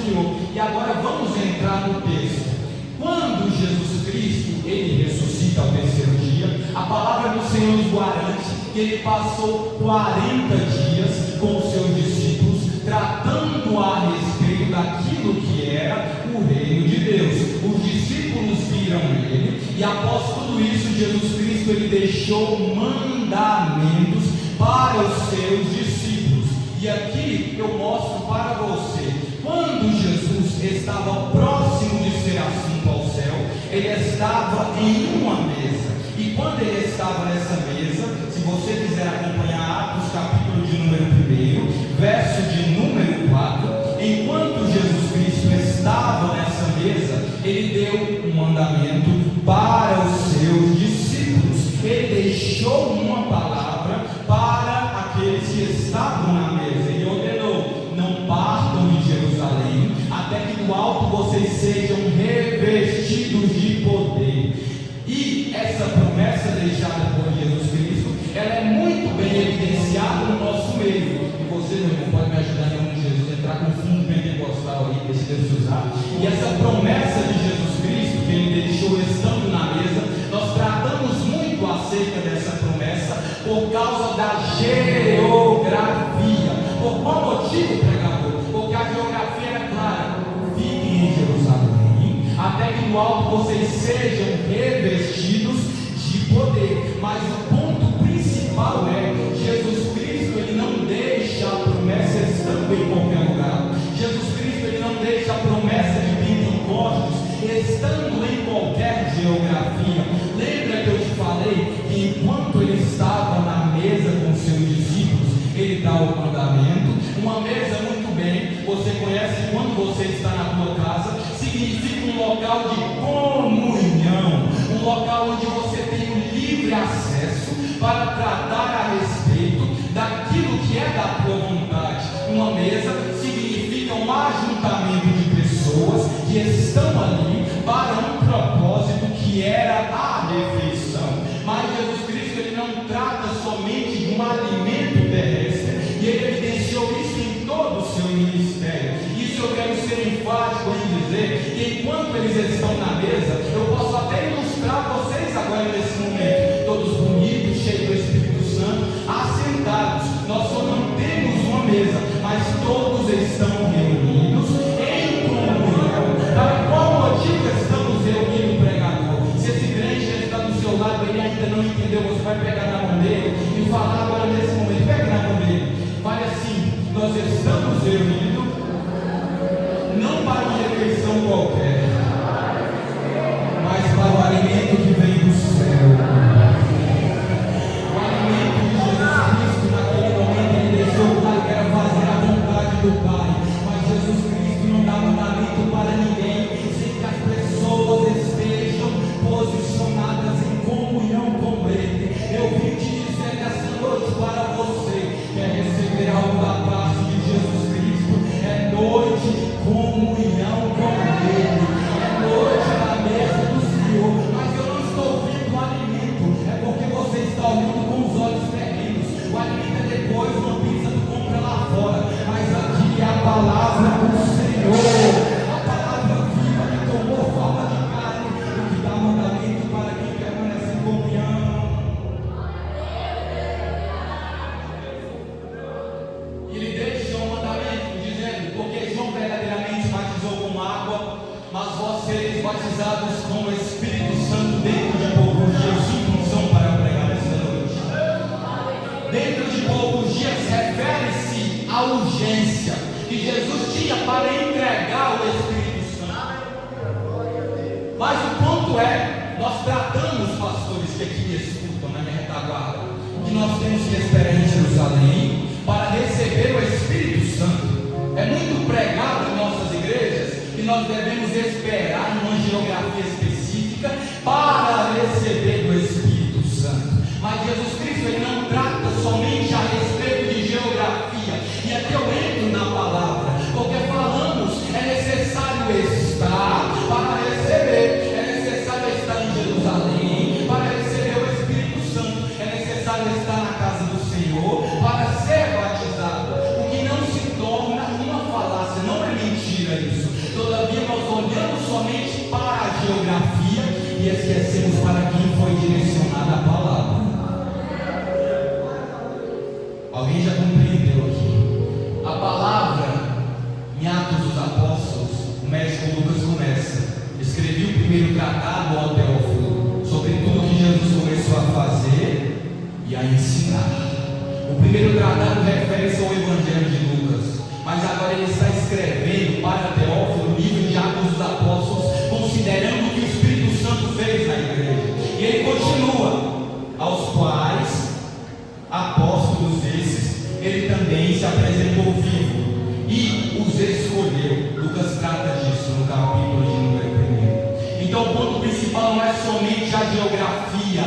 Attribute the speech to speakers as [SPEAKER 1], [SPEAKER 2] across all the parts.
[SPEAKER 1] Senhor. E agora vamos entrar no texto. Quando Jesus Cristo, ele ressuscita ao terceiro dia, a palavra do Senhor nos garante que ele passou 40 dias com os seus discípulos, tratando a respeito daquilo que era o reino de Deus. Os discípulos viram ele, e após tudo isso, Jesus Cristo ele deixou mandamentos para os seus discípulos. E aqui eu mostro para você, quando Jesus estava próximo de ser assunto ao céu, ele estava em uma mesa. E quando ele estava nessa mesa, se você quiser acompanhar Atos capítulo de número 1, verso de número 4, enquanto Jesus Cristo estava nessa mesa, ele deu um mandamento para os seus discípulos. Ele deixou uma palavra para aqueles que estavam na mesa. Ele ordenou: não partam de Jerusalém, até que do alto vocês sejam revestidos de poder. E essa promessa deixada por Jesus Cristo, ela é muito bem evidenciada no nosso meio. E você, meu irmão, pode me ajudar em nome de Jesus, entrar com o fundo pentecostal aí, deixa Deus usar. E essa promessa de Jesus Cristo, que ele deixou estando na mesa, nós tratamos muito acerca dessa promessa por causa da geografia. Por qual motivo, pregador? Porque a geografia era clara: fiquem em Jerusalém, até que no alto vocês sejam revestidos de poder. Mas o ponto principal é: Jesus Cristo ele não deixa a promessa estando em qualquer lugar. Jesus Cristo ele não deixa a promessa de Pentecostes estando em qualquer geografia. Lembra que eu te falei que enquanto ele estava na mesa com seus discípulos, ele dá o mandamento? Uma mesa, muito bem, você conhece, quando você está na tua casa, significa um local de comunhão, um local onde você tem um livre acesso para tratar a respeito daquilo que é da tua vontade. Uma mesa significa um ajuntamento de pessoas que estão ali para um propósito que era a refeição. Mas Jesus Cristo ele não trata somente de um alimento terrestre, e ele evidenciou isso em todo o seu ministério. Isso eu quero ser enfático em dizer que enquanto eles estão na mesa, eu posso até ilustrar vocês agora nesse momento, todos bonitos, cheios do Espírito Santo, assentados. Nós só não temos uma mesa, mas todos estão reunidos em comunhão. Para qual motivo estamos reunindo o pregador? Se esse crente já está do seu lado, ele ainda não entendeu, você vai pegar na mão dele e falar agora nesse momento: pega na mão dele, fale assim: nós estamos reunidos não para uma refeição qualquer, mas para o alimento que vem do céu. O alimento de Jesus Cristo, naquele momento, ele deixou claro que era fazer a vontade do Pai. Mas Jesus Cristo não dá mandamento para ninguém sem que as pessoas estejam posicionadas em comunhão com Ele. Eu vim te dizer nessa noite para você: quer receber algo da parte de Jesus Cristo? É noite de comunhão com Ele, é noite da mesa do Senhor. Mas eu não estou vendo o alimento, é porque você está olhando com os olhos terrenos. O alimento é depois, uma pizza tu compra lá fora, mas aqui é a palavra do Senhor, a palavra viva que tomou forma de carne, o que dá mandamento para quem permanece em comunhão. Ele deixa um mandamento dizendo: porque João verdadeiramente batizou com água, mas vós sereis batizados com o Espírito Santo dentro de poucos dias. Sinto unção para pregar esta noite. Dentro de poucos dias refere-se à urgência que Jesus tinha para entregar o Espírito Santo. Mas o ponto é: nós tratamos, pastores que aqui me escutam na minha retaguarda, que nós temos que esperar em Jerusalém para receber o Espírito Santo. É muito pregado em nossas igrejas que nós devemos esperar em uma geografia específica para receber o Espírito Santo. Mas Jesus Cristo ele não trata somente a respeito de geografia. E aqui eu entro na palavra, porque falamos, é necessário estar para receber, é necessário estar em Jerusalém para receber o Espírito Santo, é necessário estar na casa do Senhor para ser batizado. O que não se torna uma falácia, não é mentira isso. somente para a geografia e esquecemos para quem foi direcionada a palavra. Alguém já compreendeu aqui? A palavra, em Atos dos Apóstolos, o médico Lucas começa: escrevi o primeiro tratado ao Teófilo sobre tudo que Jesus começou a fazer e a ensinar. O primeiro tratado refere-se ao Evangelho de Lucas, mas agora ele está escrevendo para Teófilo o livro de Atos dos Apóstolos, considerando o que o Espírito Santo fez na igreja. E ele continua: aos quais apóstolos esses ele também se apresentou vivo e os escolheu. Lucas trata disso no capítulo de número 1. Então o ponto principal não é somente a geografia,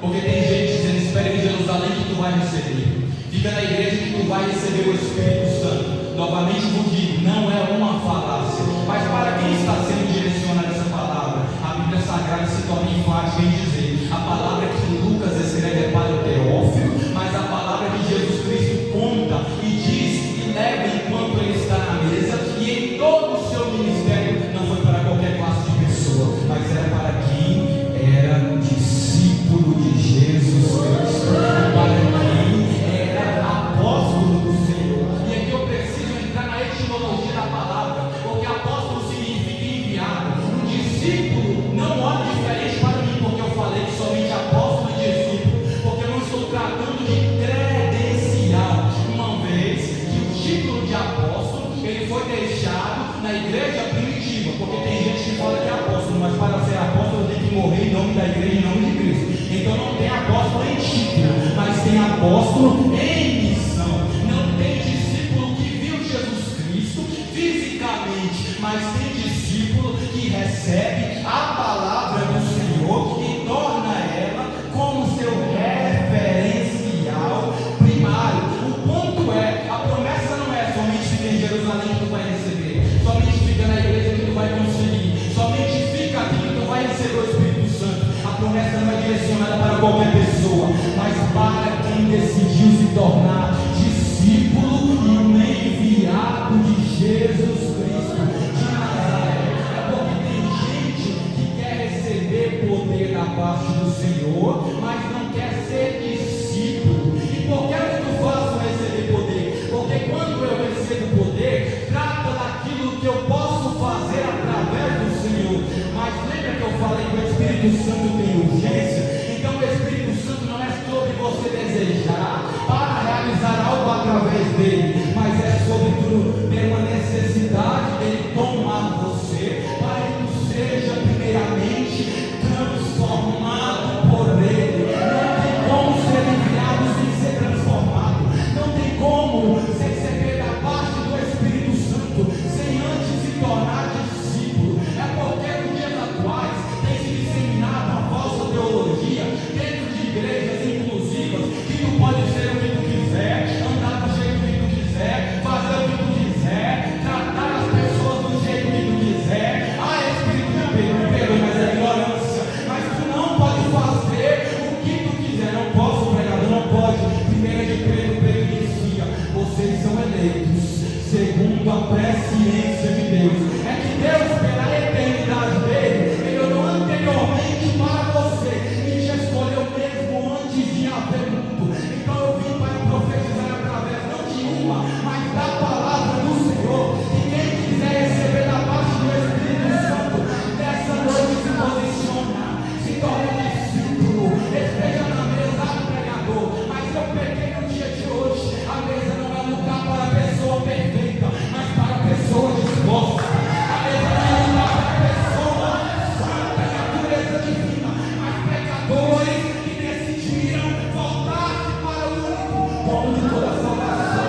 [SPEAKER 1] porque tem gente dizendo: espera em Jerusalém que tu vai receber, fica na igreja que tu vai receber o Espírito Santo. Novamente vos digo, não é uma falácia, mas para quem está sendo direcionada essa palavra, a Bíblia Sagrada se torna enfática em dizer: a palavra que Lucas escreve é para o Teófilo, mas a palavra que Jesus Cristo conta e diz e leva enquanto ele está na mesa e em todo o seu ministério, não foi para qualquer classe de pessoa, mas era para quem era discípulo de Jesus Cristo, para quem era apóstolo do Senhor. E aqui eu preciso entrar na etimologia da palavra, porque apóstolo significa enviado. Um discípulo não olha diferente para mim, porque eu falei que somente apóstolo e discípulo, porque eu não estou tratando de credencial, uma vez que o título de apóstolo ele foi deixado na igreja primitiva, porque tem gente que fala que é apóstolo, mas para ser apóstolo tem que morrer em nome da igreja, em nome de Cristo. Então não tem apóstolo em título, mas tem apóstolo em missão. Não tem discípulo que viu Jesus Cristo fisicamente, mas tem discípulo que recebe a palavra do Senhor e torna ela como seu referencial primário. O ponto é, a promessa não é somente fica em Jerusalém que tu vai receber, somente fica na igreja que tu vai conseguir, somente fica aqui que tu vai receber o Espírito Santo. A promessa não é direcionada para qualquer pessoa, mas para quem decidiu se tornar discípulo e um enviado de Jesus Cristo de Nazaré. É porque tem gente que quer receber poder da parte do Senhor, mas não quer ser discípulo. E por que é muito fácil receber poder? Porque quando eu recebo poder, trata daquilo que eu posso fazer através do Senhor. Mas lembra que eu falei que o Espírito Santo tem urgência? Então o Espírito Santo não é sobre você desejar para realizar algo através dele, mas é sobretudo ter uma necessidade dele tomar você, para que tu seja primeiramente transformado por ele. Não tem como ser enviado sem ser transformado, não tem como receber da parte do Espírito Santo sem antes se tornar discípulo. É porque nos dias atuais tem se disseminado uma falsa teologia dentro de igrejas inclusivas, que tu pode ser o que tu quiser, andar do jeito que tu quiser, fazer o que tu quiser, tratar as pessoas do jeito que tu quiser. Ah, Espírito de Pedro, mas é ignorância. Mas tu não pode fazer o que tu quiser. Não posso, pregador, não pode. Primeiro de Pedro dizia: vocês são eleitos segundo a presciência de Deus. É que Deus, pela eternidade dele, ele olhou anteriormente para você e te escolheu mesmo antes de haver mundo. Então eu vim para profetizar através não de uma, mas da palavra do Senhor. E quem quiser receber da parte do Espírito Santo, nessa noite se posiciona, se torna discípulo, esteja na mesa, pregador. Mas eu peguei no dia de hoje, a mesa não é lugar para a pessoa perfeita, mas para a pessoa disposta. A mesa não é lugar para a pessoa santa, natureza divina, mas pecadores que decidiram voltar-se para o único dono de toda a salvação.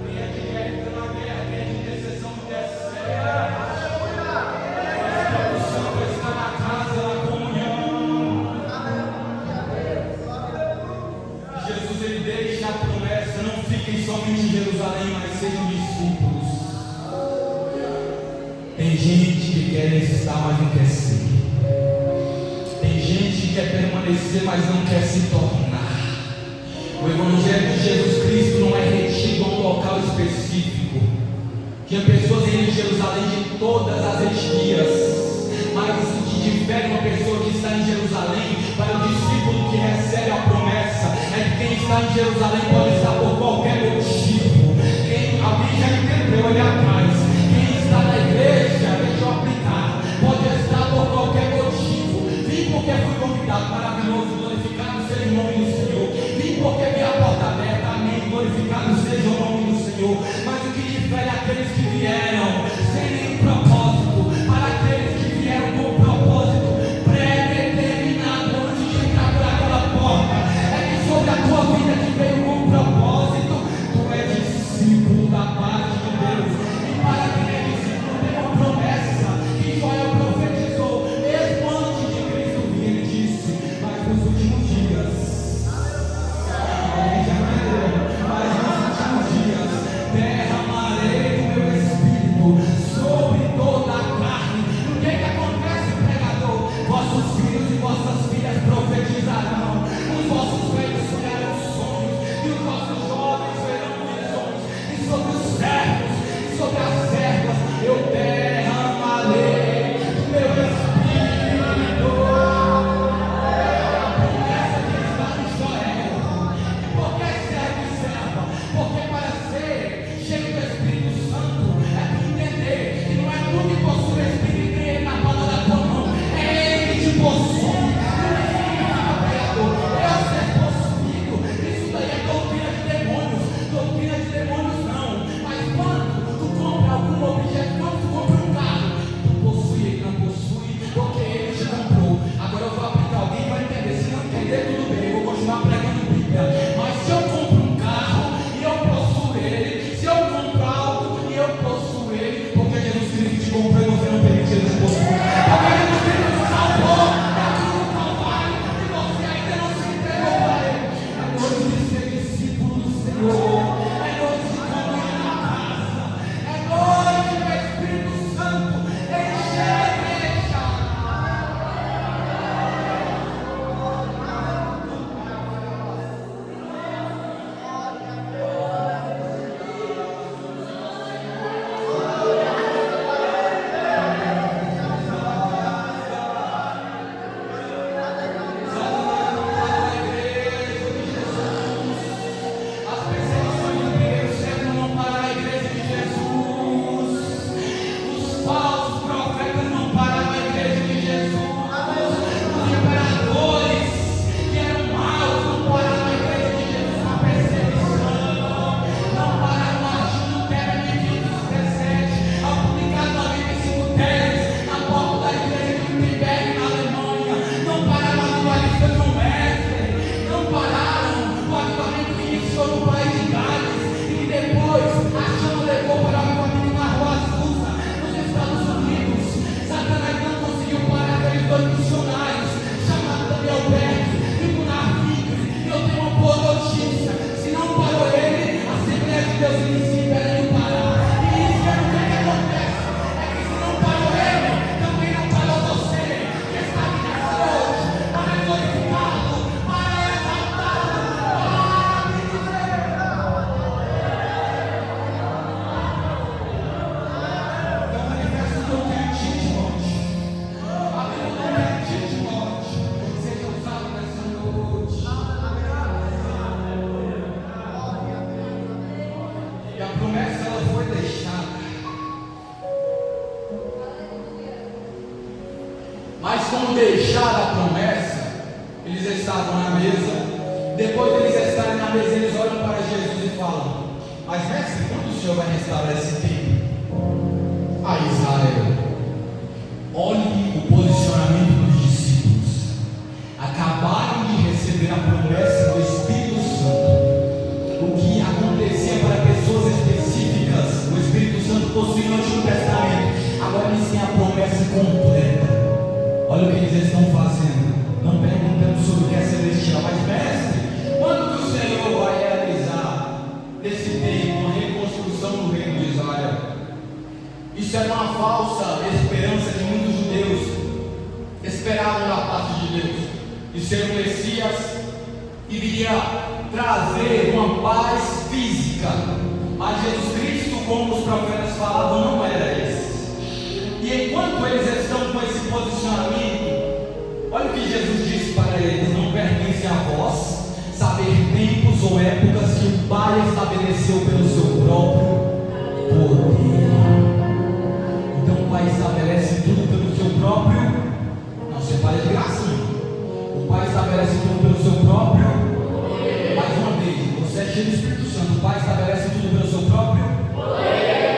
[SPEAKER 1] Quem é que quer entrar na guerra? Quem é de intercessão do terceiro? O Espírito Santo está na casa da comunhão. Jesus ele deixa a promessa: não fiquem somente em Jerusalém, mas sejam discípulos. Tem gente que quer estar, mas não quer ser. Tem gente que quer permanecer, mas não quer se tornar. O Evangelho de Jesus Cristo não é retido a local específico. Tinha pessoas em Jerusalém de todas as etnias, mas o que difere uma pessoa que está em Jerusalém para o discípulo que recebe a promessa é que quem está em Jerusalém pode estar por qualquer motivo. Alguém já entendeu ali atrás? Quem está na igreja, deixa eu aplicar, pode estar por qualquer motivo. Vim porque fui convidado, maravilhoso, glorificado seja o nome do Senhor. Vim porque vi a porta aberta, amém, glorificado seja o nome do Senhor. Mas o que difere é aqueles que vieram sem nenhum propósito, para aqueles que vieram com propósito pré-determinado antes de entrar por aquela porta, é que sobre a tua vida que veio com propósito, tu és discípulo da parte de Deus. E para quem é discípulo tem uma promessa que Joel profetizou mesmo antes de Cristo vir. Ele disse: mas nos últimos dias, alguém já entendeu? Mas nos últimos dias derramarei o meu espírito sobre toda a carne. O que acontece, pregador? Vossos filhos e vossas filhas profetizarão, os vossos velhos sonharão sonhos, e os vossos jovens verão visões, e sobre os servos e sobre as servas eu derramarei o meu espírito. A promessa que está em Joel. Por que servo e serva? Porque para ser cheio do Espírito Santo é tu entender que não é tu que possui o Espírito e ele na palma da tua mão, é ele que te possui. Eu ser possuído, isso daí é doutrina de demônios. Doutrina de demônios não. Mas quando tu compra algum objeto, quando tu compra um carro, tu possui, ele não possui, porque ele te comprou. Agora eu vou aplicar, alguém vai entender. Se não entender, tudo bem, eu vou continuar pregando Bíblia. Mas se eu compro um carro e eu possuo ele, se eu compro algo e eu possuo ele, porque Jesus Cristo te comprou e você não permite ele te possuir. Porque Jesus Cristo te salvou da cruz do Calvário e você ainda não se entregou para ele. É noite de ser discípulo do Senhor, é noite de comunhão na casa, é noite do Espírito Santo encher a igreja. As perseguições do primeiro século não pararam a igreja de Jesus. Os falsos profetas não pararam a igreja de Jesus. Os imperadores que eram maus não pararam a igreja de Jesus na perseguição. Não pararam Martim Lutero em 1517 ao publicar 95 teses na porta da igreja de Wittenberg na Alemanha. Não pararam a dualista John Wesley. Não pararam o avivamento que iniciou no país de Gales e que depois a chama levou para o avivamento na Rua Azusa, nos Estados Unidos. Satanás não conseguiu parar aqueles dois missionários chamados Daniel Berg e Gunnar Wigner. E eu tenho uma boa notícia: se não parou ele, a Assembleia de Deus inicia impedindo parar. E isso é o que acontece: é que se não parou ele, também não parou você que está aqui nessa noite para glorificá-lo, para exaltá-lo, para me dizer. Então manifesta o teu crente, Timóteo. Abre o teu crente, Timóteo. Seja usado nessa noite. E a promessa ela foi deixada. Mas como deixaram a promessa, eles estavam na mesa. Depois de eles estarem na mesa, eles olham para Jesus e falam: mas mestre, quando o Senhor vai restaurar esse templo? A Israel, olhe o posicionamento dos discípulos. Acabaram de receber a promessa do Espírito Santo. O que acontecia para pessoas específicas, o Espírito Santo possuía no Antigo Testamento. Agora eles têm a promessa completa. Olha o que eles estão fazendo. Não perguntando sobre o que é celestial, mas mestre, quando que o Senhor vai realizar esse templo, a reconstrução do reino de Israel? Isso era uma falsa esperança que muitos judeus esperavam da parte de Deus, de ser o Messias e viria trazer uma paz física, Mas Jesus Cristo, como os profetas falavam, não era esse. E enquanto eles estão com esse posicionamento, olha o que Jesus disse para eles: não pertence a vós saber tempos ou épocas que o Pai estabeleceu pelo seu próprio poder. Então o Pai estabelece tudo pelo seu próprio. Não separe de gracinha. O Pai estabelece tudo pelo seu próprio. Mais uma vez, você é cheio do Espírito Santo. O Pai estabelece tudo pelo seu próprio poder.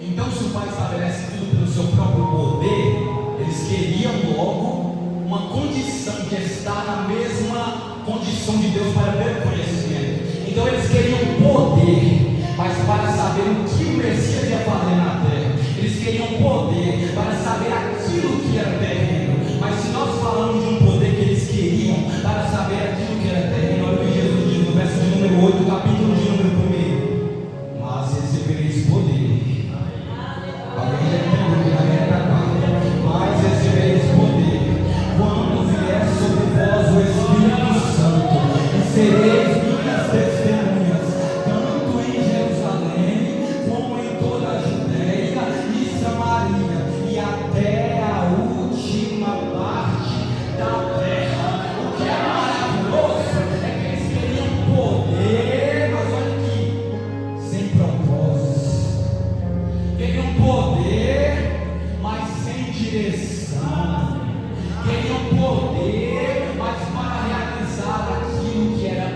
[SPEAKER 1] Então, se o Pai estabelece tudo pelo seu próprio poder, eles queriam logo uma condição que está na mesma condição de Deus para ter conhecimento. Então, eles queriam poder, mas para saber o que o Messias ia fazer na terra. Eles queriam poder para saber aquilo que era terreno. Mas se nós falamos de um poder que eles queriam para saber aquilo que era terreno, olha o que Jesus diz no verso de número 8, capítulo de número 1: mas recebereis poder. Alguém já entendeu que na guerra da quarta? Mas recebereis poder quando vier sobre vós o Espírito Santo, e sereis minhas testemunhas, tanto em Jerusalém como em toda a Judéia e Samaria, e até a última parte da terra. O que é maravilhoso é que eles queriam poder, mas olha aqui, sem propósitos. Queriam poder, mas sem direção. Queriam poder, mas para realizar aquilo que era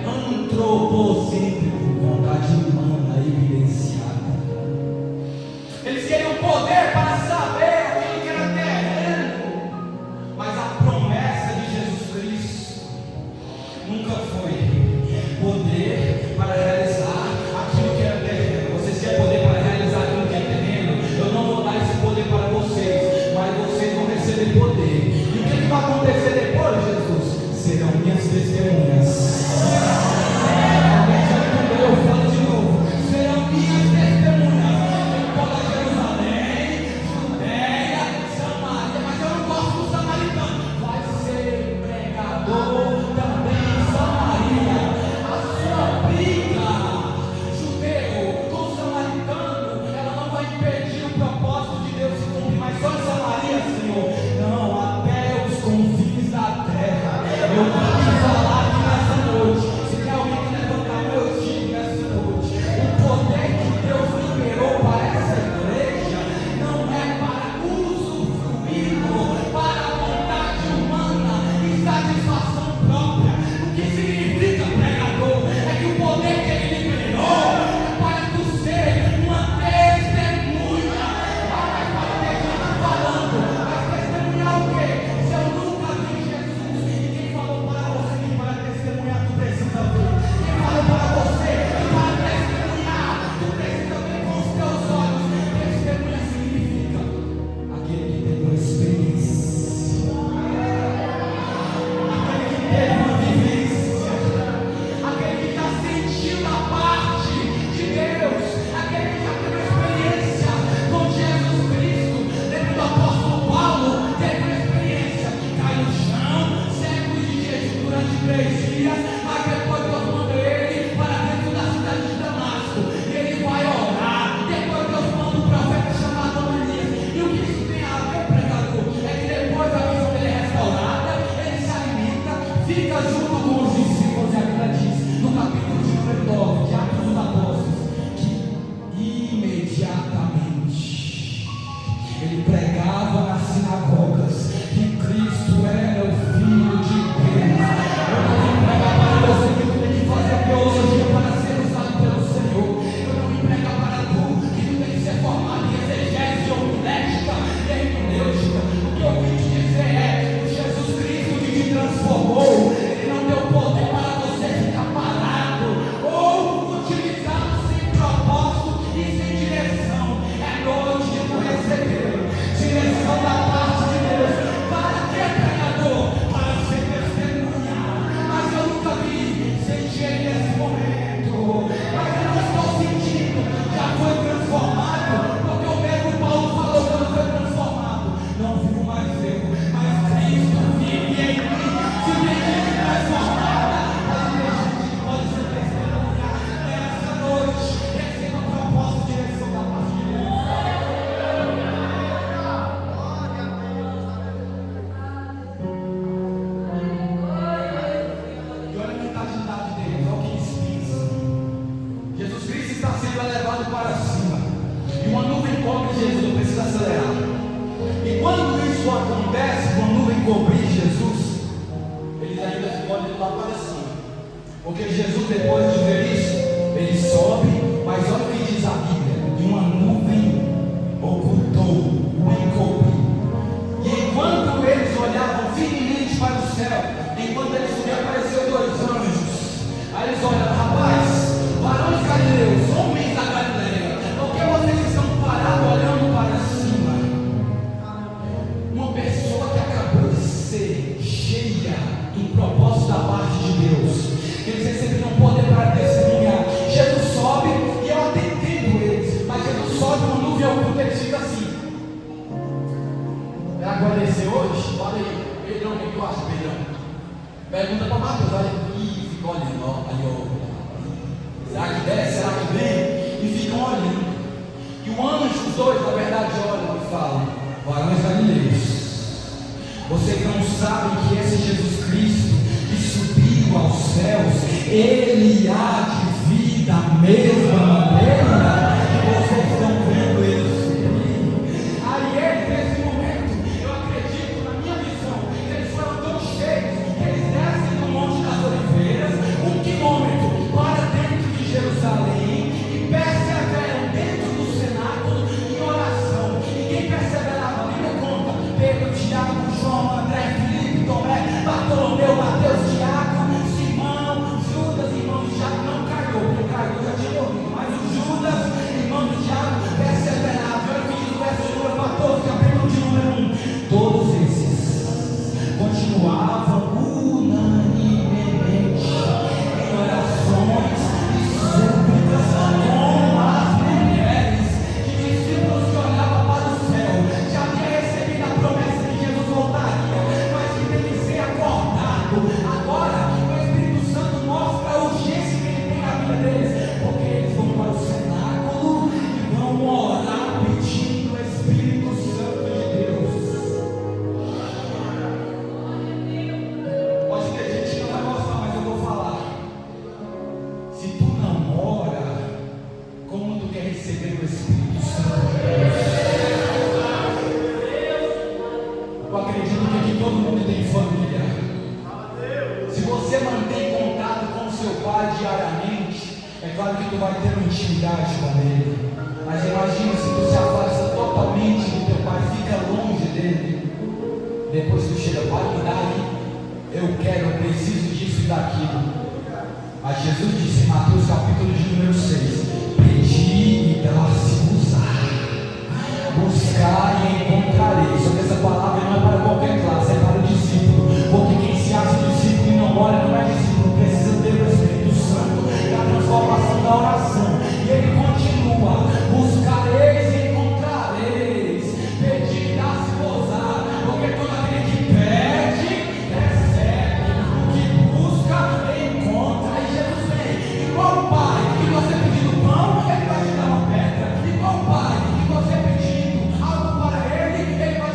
[SPEAKER 2] olhando lá para cima.
[SPEAKER 1] Porque Jesus, depois de ver isso, ele sobe, mas olha o que diz a Bíblia: e uma nuvem ocultou, o encobriu. E enquanto eles olhavam firmemente para o céu, enquanto eles subiam, apareceu 2 anjos. Aí eles olham: rapaz, varões galileus, homens da Galileia, por que vocês estão parados olhando para cima? Uma pessoa que acabou de ser cheia do propósito da parte de Deus, eles receberam poder para testemunhar. Jesus sobe, e eu até entendo eles, mas Jesus sobe uma nuvem oculta, eles ficam assim. Vai acontecer hoje? Fala aí, Pedrão, o que tu acha, Pedrão? Pergunta para Mateus, olha, e fica olhando, ó, aí, ó. Será que desce? Será que vem? E ficam olhando. E o anjo, os dois, na verdade, olham e falam: varões galileus, vocês não sabem que esse Jesus Cristo que subiu aos céus, ele há de vir da mesma maneira que vocês estão vendo ele subir. Aí eles, nesse momento, eu acredito, na minha visão, que eles foram tão cheios que eles descem do Monte das Oliveiras, 1 quilômetro para dentro de Jerusalém, e perseveram dentro do cenáculo em oração. E quem perseverava, a Bíblia conta: Pedro, Tiago, João, André, Filipe, Tomé, Bartolomeu, Mateus, Tiago, Simão, Judas, irmão de Tiago. Não caiu, porque caiu já tinha morrido, mas o Judas, irmão de Tiago, perseverava. Olha o que diz o verso número 14, capítulo de número 1. Todos esses continuavam unanimemente em orações e súplicas com as mulheres de discípulos que olhavam para o céu. Já havia recebido a promessa de Jesus voltaria, mas que tem que ser acordado. Agora o Espírito Santo mostra a urgência que ele tem na vida deles, porque eles vão para o cenáculo e vão orar pedindo o Espírito Santo de Deus. Pode ter gente que não vai gostar, mas eu vou falar. Se tu não ora, como tu quer receber o Espírito Santo de Deus? Eu acredito que aqui todo mundo tem família. Se você mantém contato com o seu pai diariamente, é claro que tu vai ter uma intimidade com ele. Mas imagina se tu se afasta totalmente do teu pai, fica longe dele. Depois tu chega: pai, me dá aí, eu quero, eu preciso disso e daquilo. Mas Jesus disse em Mateus capítulo de número 6: pedi e dar-se-vos-á, buscar e encontrareis. Só que essa palavra não é para qualquer classe, é para o discípulo. Porque quem se acha discípulo e não ora não é discípulo, precisa ter o Espírito Santo e a transformação da oração. E ele continua: buscareis e encontrareis, pedi e dar-se-vos-á. Porque todo aquele que pede, recebe, o que busca, encontra. Aí Jesus vem, igual o pai que você pedindo pão, ele vai te dar uma pedra. Igual o pai que você pedindo algo para ele, ele vai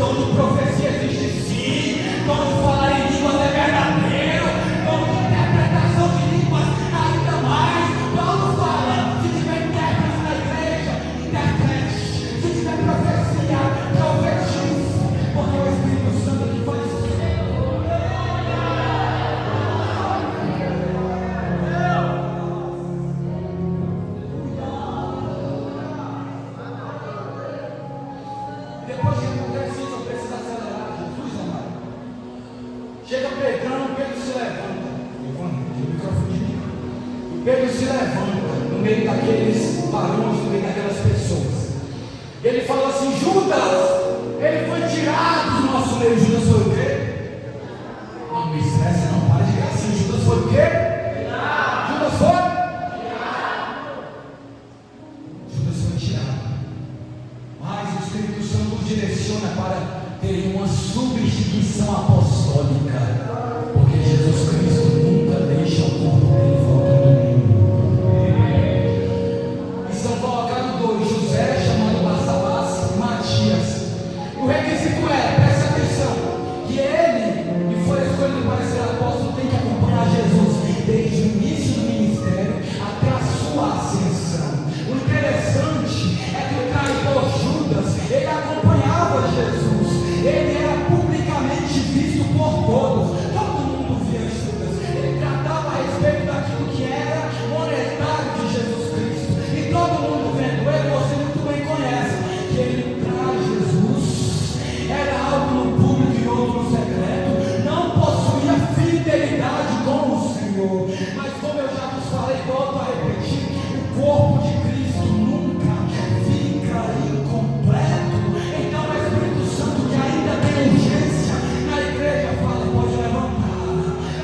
[SPEAKER 1] Dom de profecia existe sim. Dom de falar em línguas é verdadeiro. Dom de interpretação de línguas ainda mais. Paulo fala, se tiver intérprete na igreja, interprete. Se tiver profecia, profetize. Porque é o Espírito Santo que faz isso. Depois que acontece isso, eu preciso acelerar. Jesus amado. Chega Pedro se levanta. O microfone de mim. Pedro se levanta no meio daqueles varões, no meio daquelas pessoas. Ele fala assim: Judas, ele foi tirado do nosso meio. Judas foi o quê? Não me estresse, não, para de gracinha. Judas foi o quê? Judas foi? Judas foi tirado. Mas o Espírito Santo nos direciona para ter uma substituição apostólica. Porque Jesus Cristo nunca deixa o corpo dele faltando nenhum. E são colocados dois: José, chamado Barsabás, e Matias. O requisito é, presta atenção, que ele, que foi escolhido para ser apóstolo, tem que acompanhar Jesus desde o início do ministério até a sua ascensão. O interessante é que o traidor Judas, ele acompanhava Jesus, ele era publicamente visto por todos, todo mundo via Judas, ele tratava a respeito daquilo que era monetário de Jesus Cristo, e todo mundo vendo ele. Você muito bem conhece que ele traz Jesus, era algo no público e outro no secreto, não possuía fidelidade com o Senhor. Mas como eu já vos falei, volto a repetir, o corpo de Cristo nunca fica incompleto. Então o Espírito Santo, que ainda tem urgência na igreja, fala: pode levantar.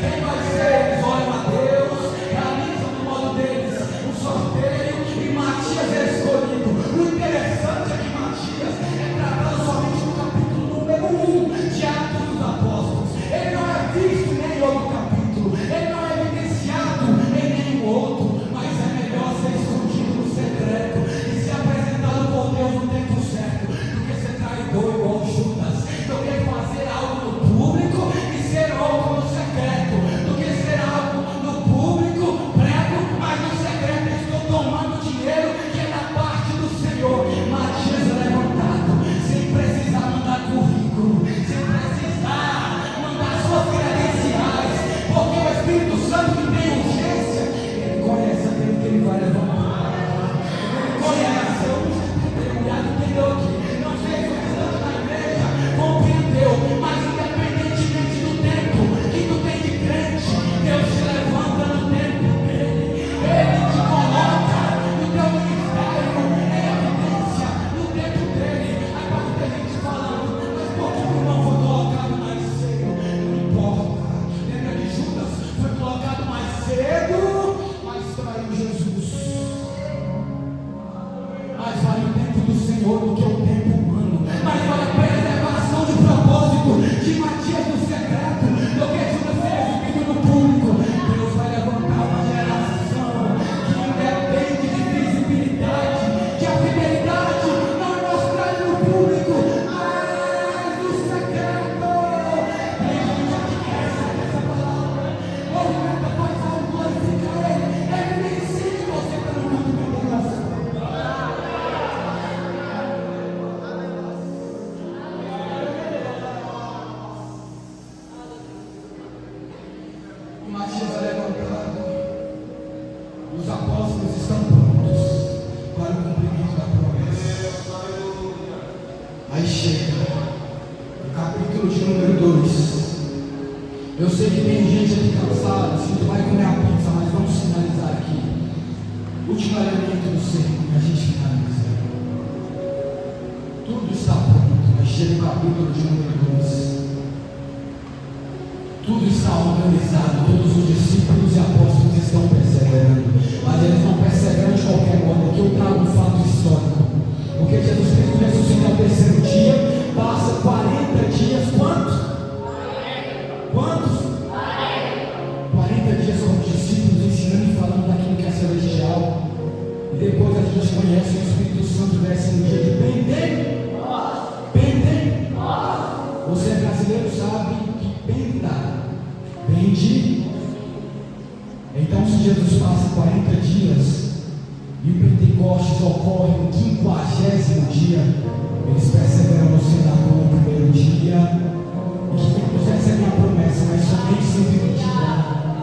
[SPEAKER 1] Quem vai ser? Eles olham a Deus, realizam do modo deles o sorteio, e Matias é escolhido. O interessante é que Matias é tratado somente no capítulo número 1 de Atos dos Apóstolos. Ele não é visto em nenhum outro capítulo, ele não é evidenciado em nenhum outro, mas é melhor ser escondido no secreto e ser apresentado por Deus no tempo certo, do que ser traidor igual Judas, do que fazer algo no público e ser outro no secreto, do que ser algo no público, prego, mas no secreto estou tomando dinheiro que é da parte do Senhor. Matias é levantado, sem precisar mandar currículo, sem precisar mandar suas credenciais, porque o Espírito Santo, que tem urgência, ele conhece aquele que ele vai levantar. Ele conhece, entendeu aqui? Não sei se o restante da igreja compreendeu, mas independentemente do tempo que tu tem de crente, Deus te levanta no tempo dele. Ele te coloca no teu ministério em evidência no tempo dele. Aí pode ter gente falando: mas por que o irmão foi colocado mais cedo? Não importa. Lembra de Judas? Foi colocado mais cedo, mas traiu Jesus. Mais vale o tempo do Senhor do que o tempo humano. Mais vale a preservação de propósito de Matias no secreto do que Judas ser exibido no público. Deus vai levantar uma geração que independe de visibilidade, que a fidelidade não é mostrada no público, mas no secreto. Tem gente aqui que recebe essa palavra, movimenta, faz algo, glorifica ele, evidencia que você está no mundo de revelação. Matias é levantado, os apóstolos estão prontos para o cumprimento da promessa. Aí chega o capítulo de número 2. Eu sei que tem gente aqui cansada, assim, tu vai comer a pizza, mas vamos finalizar aqui. Último elemento do sermão, a gente finaliza. Tudo está pronto, mas chega o capítulo de número 2. Tudo está organizado, todos os discípulos e apóstolos estão perseverando, mas eles não perseveram de qualquer modo. Aqui eu trago um fato histórico, porque Jesus Cristo ressuscita ao terceiro dia, passa 40 dias, quantos? 40 dias com os discípulos ensinando e falando daquilo que é celestial, e depois a gente conhece o Espírito Santo desce no dia de Pentecostes. eles perseveram no Senado no primeiro dia, e que muitos recebem a promessa, mas somente 120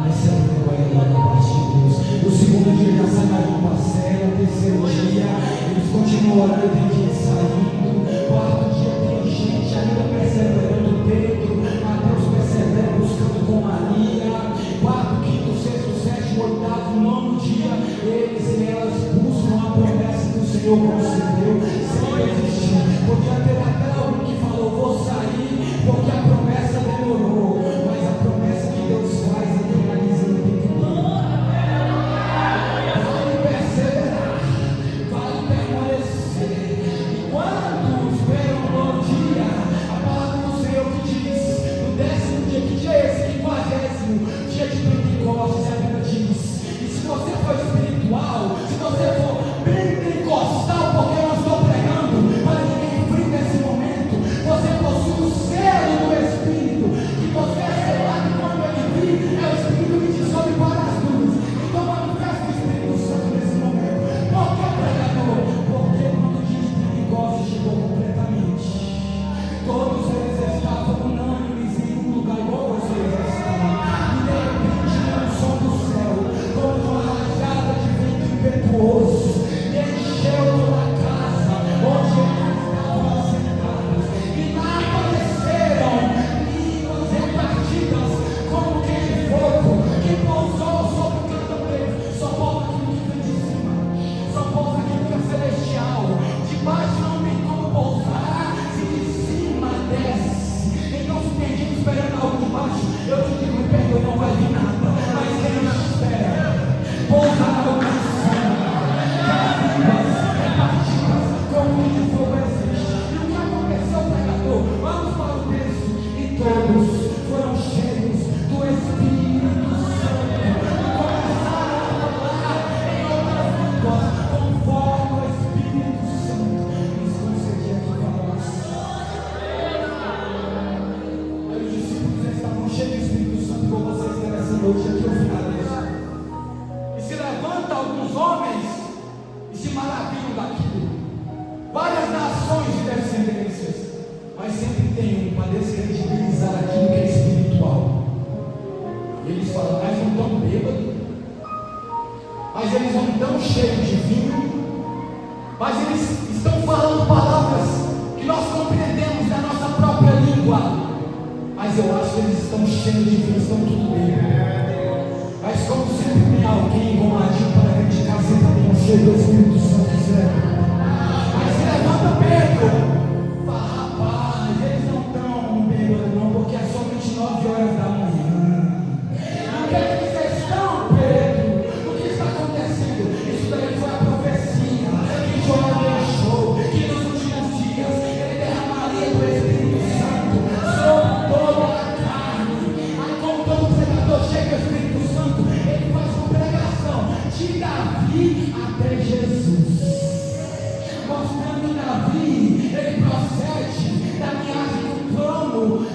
[SPEAKER 1] recebem ela da parte de Deus. O segundo dia já sai mais uma parcela, o terceiro dia eles continuam orando, tem gente saindo, quarto dia tem gente ainda perseverando. Pedro, Mateus persevera buscando com Maria, quarto, quinto, sexto, sétimo, oitavo, nono dia, eles e elas buscam a promessa que o Senhor concedeu sem resistir. Podia ter até alguém que falou: vou sair porque a promessa demorou, mas a promessa que Deus faz é realiza no tempo dele. Vale perseverar, vale permanecer. E quando esperam um bom dia, a palavra do Senhor que diz, no 10º dia, que dia é esse? 50º dia de Pentecostes, a Bíblia diz: e se você for espiritual, se você for pentecostal, porque eu estou pregando para ninguém frio nesse momento, você possui o selo do Espírito, que você é selado quando ele vir, é o Espírito que te sobe para as nuvens. Então manifesta o Espírito Santo nesse momento. Por que, pregador? Porque quando o dia de Pentecostes chegou completamente, todos eles estavam unânimes em um lugar igual vocês estão, e de repente um som do céu, como uma rajada de vento impetuoso, encheu toda a casa onde eles estavam assentados, e lá apareceram línguas repartidas como que de fogo, que pousou sobre o canto deles. Só pousa aquilo que vem de cima, só pousa aquilo que é celestial. De baixo não tem como pousar, se de cima desce. Então, se tem gente esperando algo de baixo, eu te digo: me perdoe, não vai vir nada. Mas quem não espera, pousar algo de cima, repartidas como que de fogo existe. E o que aconteceu, pregador? Vamos para o texto. E todos foram cheios do Espírito Santo e começaram a falar em outras línguas, conforme o Espírito Santo nos concedia que falasse. Aí os discípulos estavam cheios do Espírito Santo, como vocês têm essa noite aqui ao final desse. E se levanta alguns homens e se maravilham daquilo. Várias nações de descendências, mas sempre tem um para descredibilizar aquilo que é espiritual. E eles falam: mas não estão bêbados, mas eles não estão cheios de vinho, mas eles estão falando palavras que nós compreendemos da nossa própria língua. Mas eu acho que eles estão cheios de vinho, estão tudo bêbados. Mas como sempre tem alguém engomadinho para criticar, sempre tem um cheio do Espírito Santo, certo? Aí se levanta Pedro, fala: rapaz, eles não estão bêbados não, porque é somente 9 horas da manhã. O que é que vocês estão, Pedro? O que está acontecendo? Isso daí foi a profecia que Joel deixou, que nos últimos dias ele derramaria do Espírito Santo sobre toda a carne. Aí, como todo pregador chega ao Espírito Santo, ele faz uma pregação de Davi até Jesus, mostrando Davi, ele procede da linhagem do trono